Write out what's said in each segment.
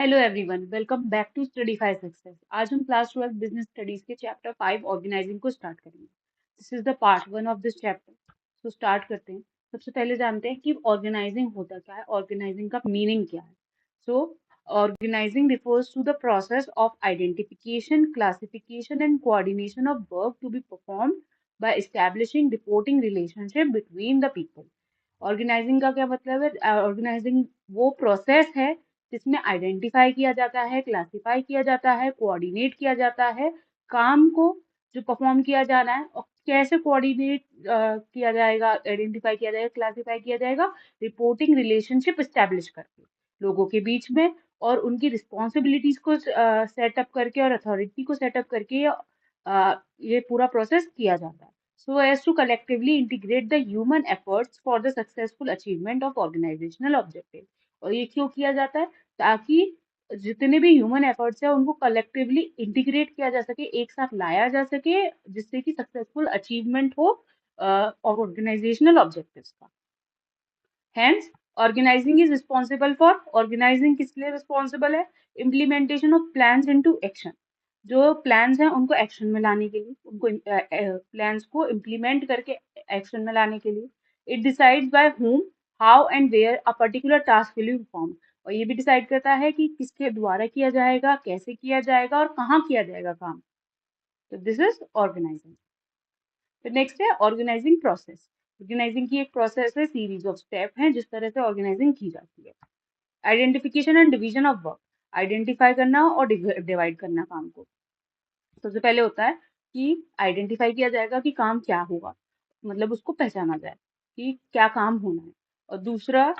Hello everyone, welcome back to Studify success. आज हम class 12 business studies के chapter 5 organising को स्टार्ट करेंगे। This is the part 1 of this chapter. तो start करते हैं। सबसे पहले जानते हैं कि ऑर्गेनाइजिंग होता क्या है, ऑर्गेनाइजिंग का मीनिंग क्या है। So organising refers to the process of identification, classification and coordination of work to be performed by establishing reporting relationship between the people. Organising का क्या मतलब है? ऑर्गेनाइजिंग वो प्रोसेस है जिसमें आइडेंटिफाई किया जाता है, क्लासिफाई किया जाता है, कोऑर्डिनेट किया जाता है काम को जो परफॉर्म किया जाना है। और कैसे कोऑर्डिनेट किया जाएगा, आइडेंटिफाई किया जाएगा, क्लासिफाई किया जाएगा? रिपोर्टिंग रिलेशनशिप एस्टेब्लिश करके लोगों के बीच में, और उनकी रिस्पॉन्सिबिलिटीज को सेटअप करके और अथॉरिटी को सेटअप करके ये पूरा प्रोसेस किया जाता है। So as to collectively integrate the human efforts for the successful achievement of organizational objective। और ये क्यों किया जाता है? ताकि जितने भी ह्यूमन एफर्ट्स है उनको कलेक्टिवली इंटीग्रेट किया जा सके, एक साथ लाया जा सके, जिससे कि सक्सेसफुल अचीवमेंट हो ऑर्गेनाइजेशनल ऑब्जेक्टिव्स का। Hence, organizing is responsible for organizing किस लिए responsible है? Implementation of plans into action। जो plans हैं उनको action में लाने के लिए, उनको plans को implement करके action में लाने के लिए। It decides by whom, how and where a particular task will be performed। और ये भी डिसाइड करता है कि किसके द्वारा किया जाएगा, कैसे किया जाएगा और कहाँ किया जाएगा काम। तो दिस इज ऑर्गेनाइजिंग। फिर नेक्स्ट है ऑर्गेनाइजिंग प्रोसेस। ऑर्गेनाइजिंग की एक प्रोसेस है, सीरीज ऑफ स्टेप हैं जिस तरह से ऑर्गेनाइजिंग की जाती है। Identification and division of work. Identify करना और डिवाइड करना काम को। सबसे पहले होता है कि आइडेंटिफाई किया जाएगा कि काम क्या होगा, मतलब उसको पहचाना जाए कि क्या काम होना है। और दूसरा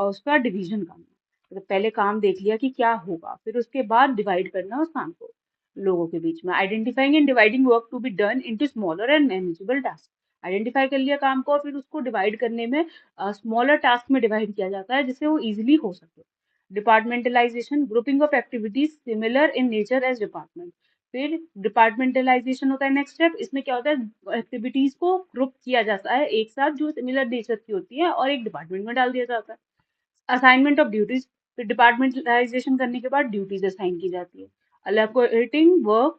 उसका डिवीजन करना। तो पहले काम देख लिया कि क्या होगा, फिर उसके बाद डिवाइड करना उस काम को लोगों के बीच में। Identifying and dividing work to be done into smaller and manageable task. Identify कर लिया काम को और फिर उसको डिवाइड करने में स्मॉलर टास्क में डिवाइड किया जाता है जिससे वो इजिली हो सके। Departmentalisation, grouping of activities similar in nature as department. फिर डिपार्टमेंटलाइजेशन होता है नेक्स्ट स्टेप। इसमें क्या होता है, एक्टिविटीज को ग्रुप किया जाता है एक साथ जो सिमिलर नेचर की होती है और एक डिपार्टमेंट में डाल दिया जाता है। Assignment of duties. फिर डिपार्टमेंटलाइजेशन करने के बाद ड्यूटीज असाइन की जाती है। Allocating work,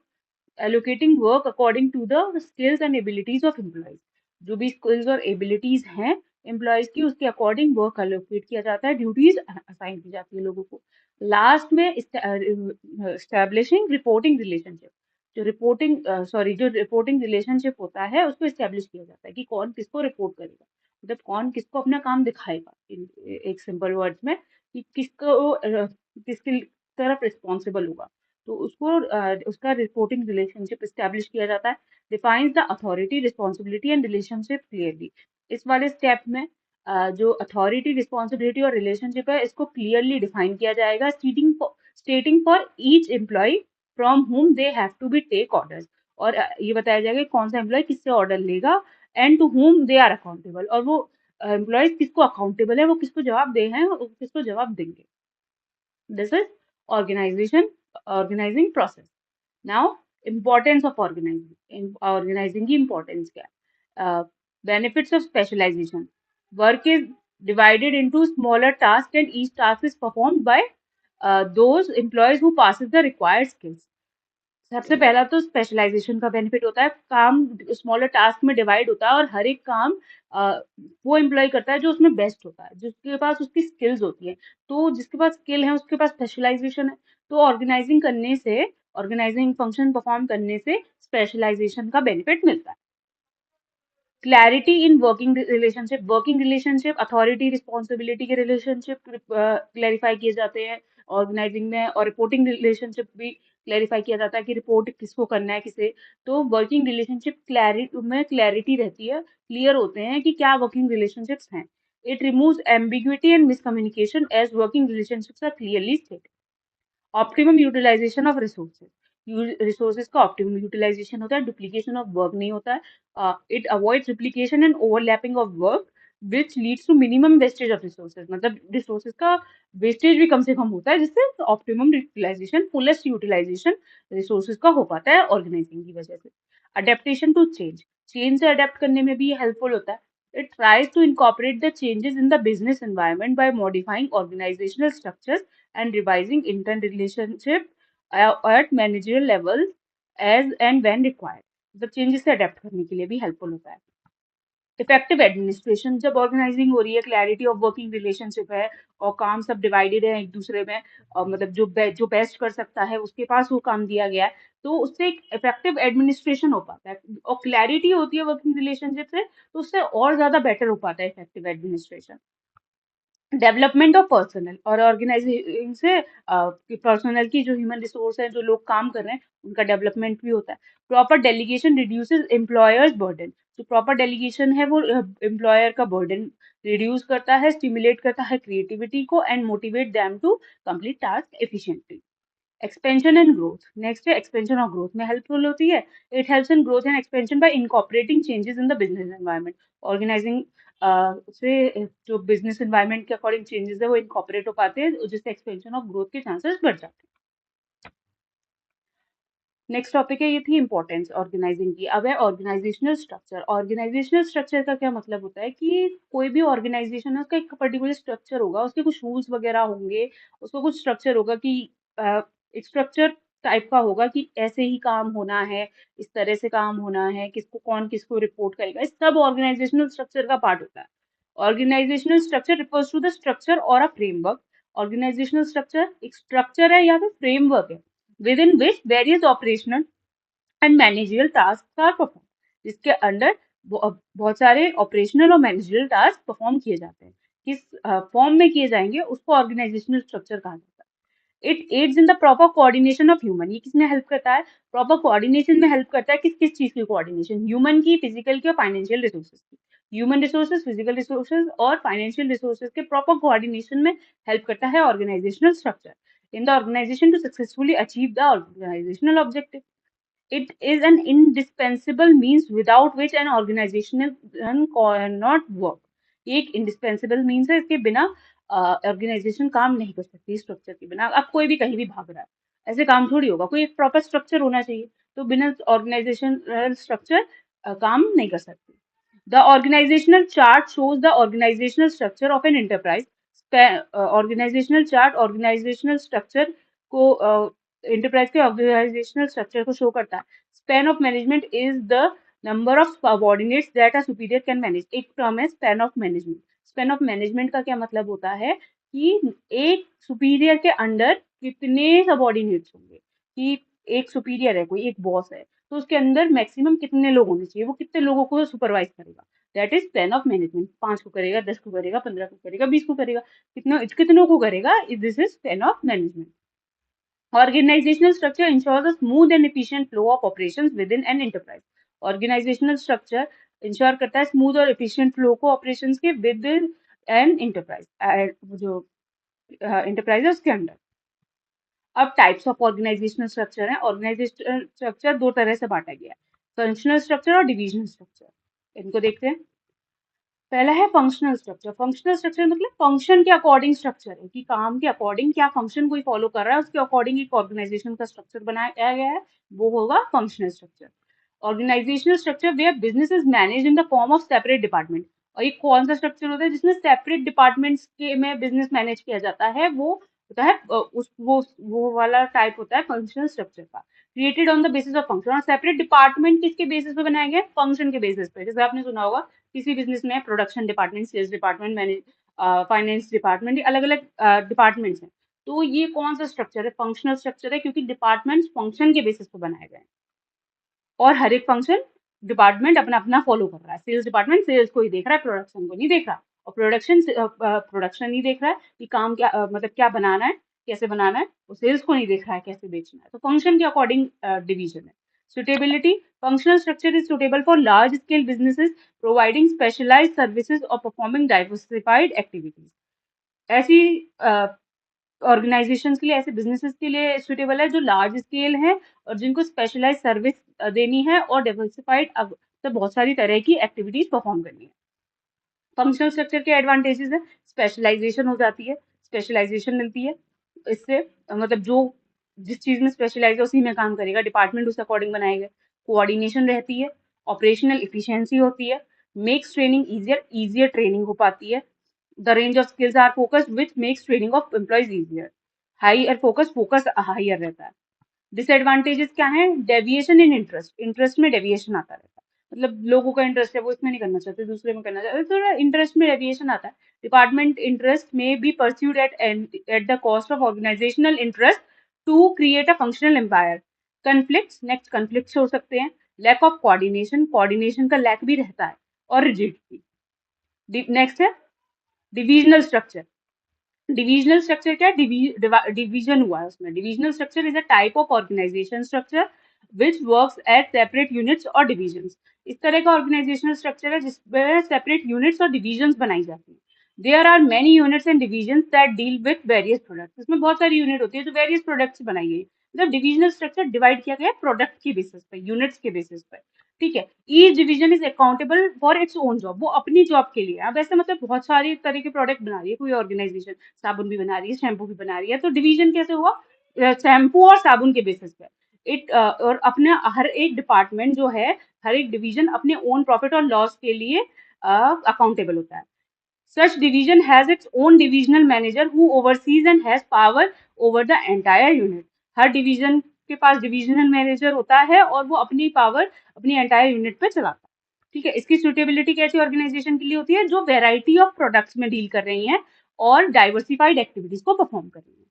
allocating work according to the skills and abilities of employees. जो भी स्किल्स और एबिलिटीज हैं एम्प्लॉयज की, उसके अकॉर्डिंग वर्क एलोकेट किया जाता है, ड्यूटीज असाइन की जाती है लोगों को। लास्ट में एस्टेब्लिशिंग रिपोर्टिंग रिलेशनशिप। जो रिपोर्टिंग रिलेशनशिप होता है उसको एस्टेब्लिश किया जाता है कि कौन किसको रिपोर्ट करेगा, मतलब कौन किसको अपना काम दिखाएगा। एक सिंपल वर्ड्स में कि किसकी तरफ रिस्पॉन्सिबल होगा, तो उसको उसका रिपोर्टिंग रिलेशनशिप एस्टेब्लिश किया जाता है। Defines the authority, responsibility and relationship clearly. इस वाले स्टेप में जो अथॉरिटी, रिस्पॉन्सिबिलिटी और रिलेशनशिप है इसको क्लियरली डिफाइन किया जाएगा, stating for each employee from whom they have to be take orders. और ये बताया जाएगा कि कौन सा एम्प्लॉय किससे ऑर्डर लेगा, and to whom they are accountable. और वो एम्प्लॉयज किसको अकाउंटेबल है, वो किसको जवाब दे हैं और किसको जवाब देंगे। This is organisation, organising process. Now importance of organising. Organising की इम्पोर्टेंस क्या है? Benefits of specialisation. Work is divided into smaller tasks and each task is performed by those employees who passes the required skills। सबसे पहला तो specialisation का benefit होता है, काम स्मॉलर टास्क में डिवाइड होता है और हर एक काम वो एम्प्लॉय करता है जो उसमें बेस्ट होता है, जिसके पास उसकी स्किल्स होती है। तो जिसके पास स्किल है उसके पास स्पेशलाइजेशन है। तो ऑर्गेनाइजिंग करने से, ऑर्गेनाइजिंग फंक्शन परफॉर्म करने से स्पेशलाइजेशन का बेनिफिट मिलता है। Clarity in working relationship. Working relationship, authority responsibility के रिलेशनशिप क्लैरिफाई किए जाते हैं ऑर्गेनाइजिंग में। और रिपोर्टिंग रिलेशनशिप भी क्लैरिफाई किया जाता है कि रिपोर्ट किसको करना है, किसे। तो वर्किंग रिलेशनशिप में क्लैरिटी रहती है, क्लियर होते हैं कि क्या वर्किंग रिलेशनशिप्स हैं। It removes ambiguity and miscommunication as working relationships are clearly stated. Optimum utilisation of resources. Resources का ऑप्टिमम यूटिलाइजेशन होता है, डुप्लीकेशन ऑफ वर्क नहीं होता है। It avoids replication and overlapping of work which leads to minimum wastage of resources. मतलब resources का wastage भी कम से कम होता है, जिससे optimum utilisation, fullest utilisation resources का हो पाता है ऑर्गेनाइजिंग की वजह से। Adaptation to change. चेंज से अडेप्ट करने में भी हेल्पफुल होता है। It tries to incorporate the changes in the business environment by modifying organizational structures and revising intern relationship at managerial level as and when required. मतलब changes से adapt करने के लिए भी हेल्पफुल होता है. इफेक्टिव एडमिनिस्ट्रेशन, जब ऑर्गेनाइजिंग हो रही है, क्लैरिटी ऑफ वर्किंग रिलेशनशिप है और काम सब डिवाइडेड है एक दूसरे में, और मतलब जो बेस्ट कर सकता है उसके पास वो काम दिया गया है, तो उससे एक इफेक्टिव एडमिनिस्ट्रेशन हो पाता है और क्लैरिटी होती है वर्किंग रिलेशनशिप से, तो उससे और ज्यादा बेटर हो पाता है effective administration. Development of personal, और ऑर्गेनाइजिंग से पर्सनल की जो ह्यूमन रिसोर्स है, जो लोग काम कर रहे हैं, उनका डेवलपमेंट भी होता है. Proper delegation reduces employers burden, जो प्रॉपर डेलीगेशन है वो एम्प्लॉयर का बर्डन रिड्यूस करता है, स्टिमुलेट करता है क्रिएटिविटी को and motivate them to complete task efficiently. Expansion and growth, next है एक्सपेंशन और ग्रोथ में हेल्पफुल होती है. It helps in growth and expansion by incorporating changes in the business environment. Organising से जो बिजनेस एनवायरनमेंट के according changes है वो इनकॉर्पोरेट हो पाते हैं, जिससे एक्सपेंशन और ग्रोथ के चांसेस बढ़ जाते हैं. नेक्स्ट टॉपिक है, ये थी इंपॉर्टेंस ऑर्गेनाइजिंग की. अब है ऑर्गेनाइजेशनल स्ट्रक्चर. ऑर्गेनाइजेशनल स्ट्रक्चर का क्या मतलब होता है कि कोई भी ऑर्गेनाइजेशन है उसका एक पर्टिकुलर स्ट्रक्चर होगा, उसके कुछ रूल्स वगैरह होंगे, उसका कुछ स्ट्रक्चर होगा कि एक स्ट्रक्चर टाइप का होगा कि ऐसे ही काम होना है, इस तरह से काम होना है, किसको कौन किसको रिपोर्ट करेगा, इस सब ऑर्गेनाइजेशनल स्ट्रक्चर का पार्ट होता है. Organisational structure refers to the structure और अ फ्रेमवर्क. ऑर्गेनाइजेशनल स्ट्रक्चर एक स्ट्रक्चर है या फिर फ्रेमवर्क है within which various operational and managerial tasks are performed, जिसके अंडर बहुत सारे ऑपरेशनल और मैनेजरियल टास्क परफॉर्म किए जाते हैं. किस फॉर्म में किए जाएंगे उसको ऑर्गेनाइजेशनल स्ट्रक्चर कहा जाता है. It adds in the proper coordination of human, ये किसमें हेल्प करता है, प्रॉपर कोऑर्डिनेशन में हेल्प करता है. किस किस चीज की कोऑर्डिनेशन, ह्यूमन की, फिजिकल की और फाइनेंशियल रिसोर्सेज की. ह्यूमन रिसोर्सेज, फिजिकल रिसोर्सेज और फाइनेंशियल रिसोर्सेज के प्रॉपर कोऑर्डिनेशन में हेल्प करता है organisational structure in the organization to successfully achieve the organizational objective. It is an indispensable means without which an organization cannot work. ये एक indispensable means है, इसके बिना ऑर्गेनाइजेशन काम नहीं कर सकती. स्ट्रक्चर के बिना अब कोई भी कहीं भी भाग रहा है, ऐसे काम थोड़ी होगा. कोई एक प्रॉपर स्ट्रक्चर होना चाहिए, तो बिना ऑर्गेनाइजेशनल स्ट्रक्चर काम नहीं कर सकती. The organizational chart shows the organizational structure of an enterprise. Organisational chart organisational structure को एंटरप्राइज के ऑर्गेनाइजेशनल स्ट्रक्चर को शो करता है. Span of management is the number of subordinates that a superior can manage. एक term है span of management. Span of management का क्या मतलब होता है कि एक सुपीरियर के अंडर कितने सबऑर्डिनेट्स होंगे, कि एक सुपीरियर है, कोई एक बॉस है, तो उसके अंदर मैक्सिमम कितने लोग होने चाहिए, वो कितने लोगों को सुपरवाइज करेगा. That is span of management. 5 को करेगा, 10 को करेगा, 15 को करेगा, 20 को करेगा, कितनों को करेगा. This is span of management. Organizational structure ensures a smooth and efficient flow of operations within an enterprise. Organizational structure ensure करता है स्मूथ और एफिशिएंट फ्लो को ऑपरेशंस के विद एन एंटरप्राइज, जो एंटरप्राइज है उसके अंडर. अब टाइप्स ऑफ ऑर्गेनाइजेशनल स्ट्रक्चर है. ऑर्गेनाइजेशनल स्ट्रक्चर दो तरह से बांटा गया है, फंक्शनल स्ट्रक्चर और डिविजनल स्ट्रक्चर. इनको देखते हैं. पहला है फंक्शनल स्ट्रक्चर. फंक्शनल स्ट्रक्चर मतलब फंक्शन के अकॉर्डिंग स्ट्रक्चर है, कि काम के अकॉर्डिंग क्या फंक्शन कोई फॉलो कर रहा है उसके अकॉर्डिंग एक ऑर्गेनाइजेशन का स्ट्रक्चर बनाया गया है, वो होगा functional structure. Organisational structure where business is manage in the form of separate department. और ये कौन सा स्ट्रक्चर होता है जिसमें सेपरेट डिपार्टमेंट्स के में बिजनेस मैनेज किया जाता है, वो होता है उस वो वाला टाइप होता है फंक्शनल स्ट्रक्चर का. Created on the basis of function. और सेपरेट डिपार्टमेंट किसके बेसिस पे बनाए गए, फंक्शन के बेसिस पे. जैसे आपने सुना होगा किसी बिजनेस में production department, sales department, manage finance department, अलग अलग डिपार्टमेंट्स हैं. तो ये कौन सा स्ट्रक्चर है, फंक्शनल स्ट्रक्चर है, क्योंकि डिपार्टमेंट्स फंक्शन के बेसिस पे बनाए गए हैं और हर एक फंक्शन डिपार्टमेंट अपना अपना फॉलो कर रहा है. सेल्स डिपार्टमेंट सेल्स को ही देख रहा है, प्रोडक्शन को नहीं देख रहा. और प्रोडक्शन नहीं देख रहा है कि काम क्या मतलब क्या बनाना है, कैसे बनाना है. वो सेल्स को नहीं देख रहा है कैसे बेचना है. तो फंक्शन के अकॉर्डिंग डिवीजन है. Suitability. Functional structure is suitable for large scale businesses providing specialised services और परफॉर्मिंग डाइवर्सिफाइड एक्टिविटीज. ऐसी ऑर्गेनाइजेशंस के लिए, ऐसे बिजनेसेस के लिए सुटेबल है जो लार्ज स्केल है और जिनको स्पेशलाइज सर्विस देनी है और डाइवर्सिफाइड तो बहुत सारी तरह की एक्टिविटीज परफॉर्म करनी है. फंक्शनल स्ट्रक्चर के एडवांटेजेस है, स्पेशलाइजेशन हो जाती है, स्पेशलाइजेशन मिलती है इससे, मतलब जो जिस चीज में स्पेशलाइज है उसी में काम करेगा, डिपार्टमेंट उस अकॉर्डिंग बनाएगा. कोऑर्डिनेशन रहती है, ऑपरेशनल इफिशियंसी होती है, makes training easier, easier training हो पाती है. The range of skills are focused which makes training of employees easier. Higher focus higher रहता है। डिसएडवांटेजेस क्या है? डेविएशन इन इंटरेस्ट, इंटरेस्ट में डेविएशन आता रहता है। मतलब लोगों का इंटरेस्ट है वो इसमें नहीं करना चाहते, दूसरे में करना चाहते, थोड़ा इंटरेस्ट में डेविएशन आता है। डिपार्टमेंट इंटरेस्ट में be pursued at the cost of organisational interest to create a functional empire. Conflicts, next conflicts हो सकते हैं। लैक ऑफ कोऑर्डिनेशन, कोऑर्डिनेशन का लैक भी रहता है। और रिजिडिटी। नेक्स्ट है डिविजनल स्ट्रक्चर। डिविजनल स्ट्रक्चर क्या है? डिवीजन हुआ है उसमें। Divisional structure is a type of organisation structure which works at separate units और डिविजन्स। इस तरह का ऑर्गेनाइजेशनल स्ट्रक्चर है जिसमें सेपरेट यूनिट्स और डिविजन्स बनाई जाती है। There are many units and divisions that deal with various products. इसमें बहुत सारी यूनिट होती है जो वेरियस प्रोडक्ट्स बनाई गई। मतलब डिविजनल स्ट्रक्चर डिवाइड किया गया है प्रोडक्ट के बेसिस पे, यूनिट्स के बेसिस पे। ठीक है। Each division is accountable for its own job. वो अपनी जॉब के लिए, अब ऐसे मतलब बहुत सारी तरह के प्रोडक्ट बना रही है कोई ऑर्गेनाइजेशन, साबुन भी बना रही है, शैम्पू भी बना रही है, तो डिवीजन कैसे हुआ? शैम्पू और साबुन के बेसिस पे। और अपने हर एक डिपार्टमेंट जो है, हर एक डिवीजन अपने ओन प्रॉफिट और लॉस के लिए अकाउंटेबल होता है। Such division has its own divisional manager who oversees and has power over the entire unit. Her division के पास डिविजनल मैनेजर होता है और वो अपनी पावर अपनी एंटायर यूनिट पे चलाता है। ठीक है। इसकी सुटेबिलिटी कैसी ऑर्गेनाइजेशन के लिए होती है? जो वेराइटी ऑफ प्रोडक्ट्स में डील कर रही हैं और डाइवर्सिफाइड एक्टिविटीज को परफॉर्म कर रही हैं।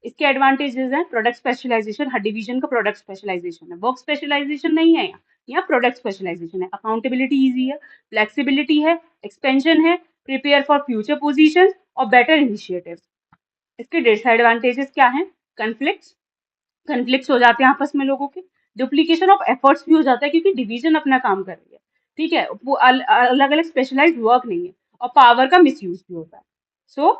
इसके एडवांटेजेस हैं प्रोडक्ट स्पेशलाइजेशन। हर डिवीजन का प्रोडक्ट स्पेशलाइजेशन है, वर्क स्पेशलाइजेशन नहीं है। यहाँ प्रोडक्ट स्पेशलाइजेशन है। अकाउंटेबिलिटी ईजी है, फ्लेक्सिबिलिटी है, एक्सपेंशन है, प्रिपेयर फॉर फ्यूचर पोजीशंस और बेटर इनिशिएटिव्स। इसके डिसएडवांटेजेस क्या हैं? कन्फ्लिक्ट्स, कन्फ्लिक्ट्स हो जाते हैं आपस में लोगों के। डुप्लीकेशन ऑफ एफर्ट्स भी हो जाता है क्योंकि डिवीजन अपना काम कर रही है। ठीक है। वो अलग अलग स्पेशलाइज्ड वर्क नहीं है। और पावर का मिसयूज भी होता है। सो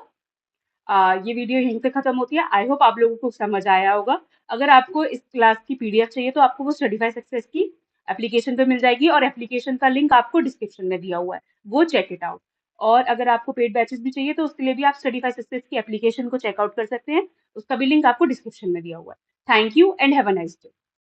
ये वीडियो यहीं पे खत्म होती है। आई होप आप लोगों को समझ आया होगा। अगर आपको इस क्लास की पीडीएफ चाहिए तो आपको वो स्टडीफाई सक्सेस की एप्लीकेशन पे मिल जाएगी और एप्लीकेशन का लिंक आपको डिस्क्रिप्शन में दिया हुआ है, वो चेक इट आउट। और अगर आपको पेड बैचेस भी चाहिए तो उसके लिए भी आप स्टडीफाई सक्सेस की एप्लीकेशन को चेकआउट कर सकते हैं, उसका भी लिंक आपको डिस्क्रिप्शन में दिया हुआ है। Thank you and have a nice day.